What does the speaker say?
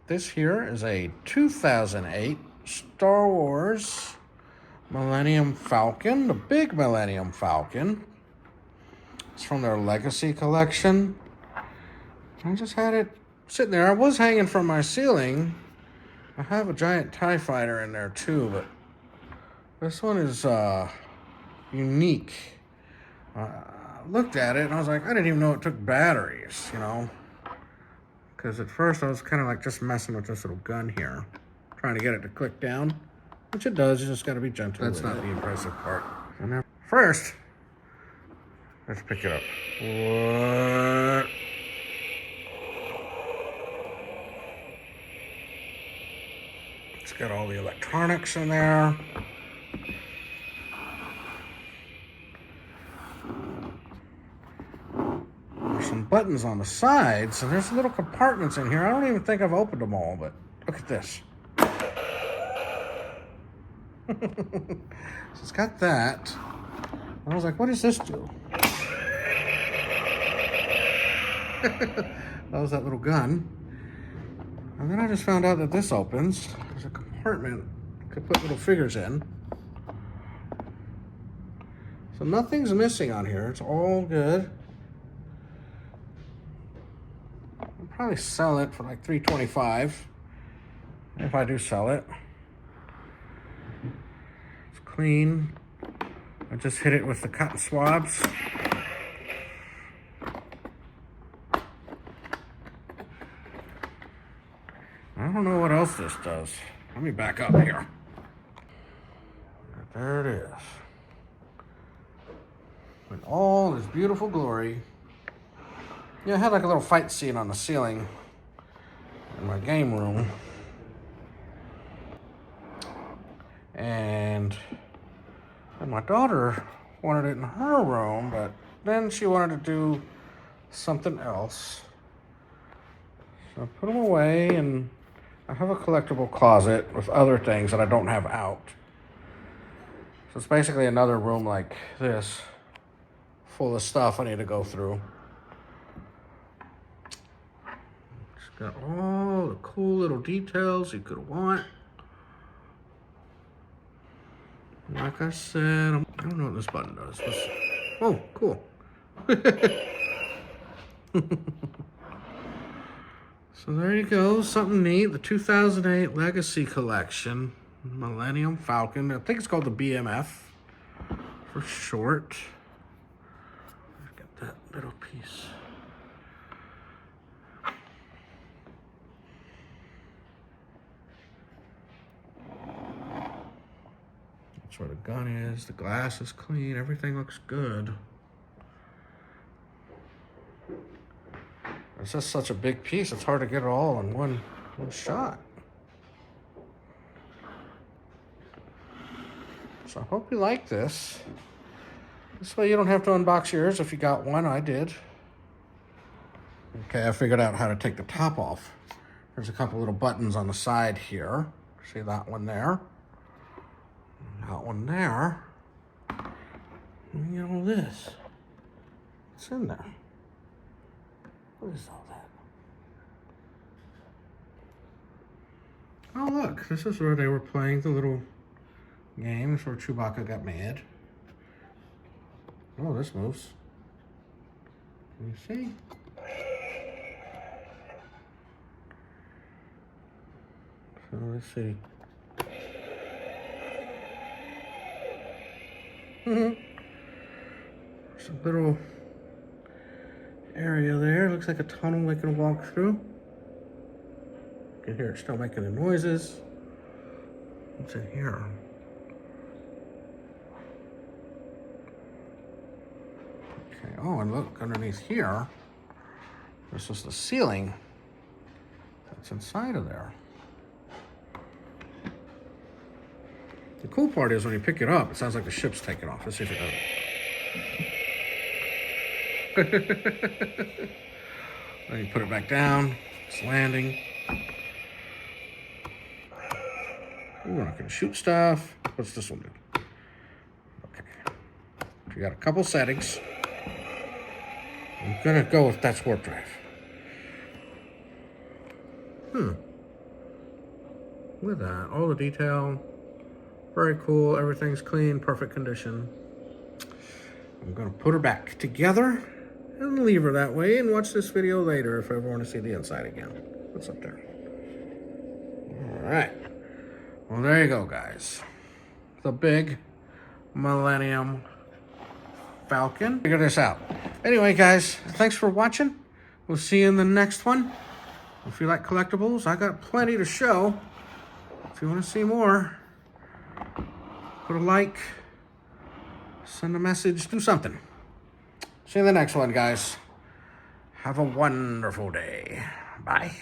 This here is a 2008 Star Wars Millennium Falcon, the Big Millennium Falcon. It's from their Legacy collection. I just had it sitting there. I was hanging from my ceiling. I have a giant TIE fighter in there too, but this one is unique. I looked at it and I was like, I didn't even know it took batteries, you know. Because at first I was kind of like just messing with this little gun here, trying to get it to click down, which it does. You just got to be gentle. That's not the impressive part. And then first, let's pick it up. What? It's got all the electronics in there. Some buttons on the sides, and there's little compartments in here. I don't even think I've opened them all, but look at this. So it's got that. And I was like, what does this do? That was that little gun. And then I just found out that this opens. There's a compartment you could put little figures in. So nothing's missing on here. It's all good. Probably sell it for like $325 if I do sell it. It's clean. I just hit it with the cotton swabs. I don't know what else this does. Let me back up here. There it is. In all its beautiful glory. Yeah, I had like a little fight scene on the ceiling in my game room. And my daughter wanted it in her room, but then she wanted to do something else. So I put them away, and I have a collectible closet with other things that I don't have out. So it's basically another room like this, full of stuff I need to go through. Got all the cool little details you could want. Like I said, I don't know what this button does. Oh, cool. So there you go, something neat. The 2008 Legacy Collection, Millennium Falcon. I think it's called the BMF for short. Got that little piece. That's where the gun is. The glass is clean. Everything looks good. It's just such a big piece. It's hard to get it all in one shot. So I hope you like this. This way you don't have to unbox yours if you got one. I did. Okay, I figured out how to take the top off. There's a couple little buttons on the side here. See that one there? That one there. And you get all this. What's in there? What is all that? Oh, look. This is where they were playing the little games where Chewbacca got mad. Oh, this moves. Can you see? So let's see. There's a little area there. Looks like a tunnel they can walk through. You can hear it still making the noises. What's in here? Okay, oh, and look underneath here. This is the ceiling that's inside of there. The cool part is when you pick it up, it sounds like the ship's taking off. Let's see if it does. Then you put it back down. It's landing. Ooh, we're not going to shoot stuff. What's this one do? Okay. So you got a couple settings. I'm going to go with that warp drive. Look at that. All the detail. Very cool. Everything's clean, perfect condition. I'm going to put her back together and leave her that way and watch this video later if I ever want to see the inside again. What's up there? All right. Well, there you go, guys. The Big Millennium Falcon. Figure this out. Anyway, guys, thanks for watching. We'll see you in the next one. If you like collectibles, I got plenty to show. If you want to see more, put a like, send a message, do something. See you in the next one, guys. Have a wonderful day. Bye.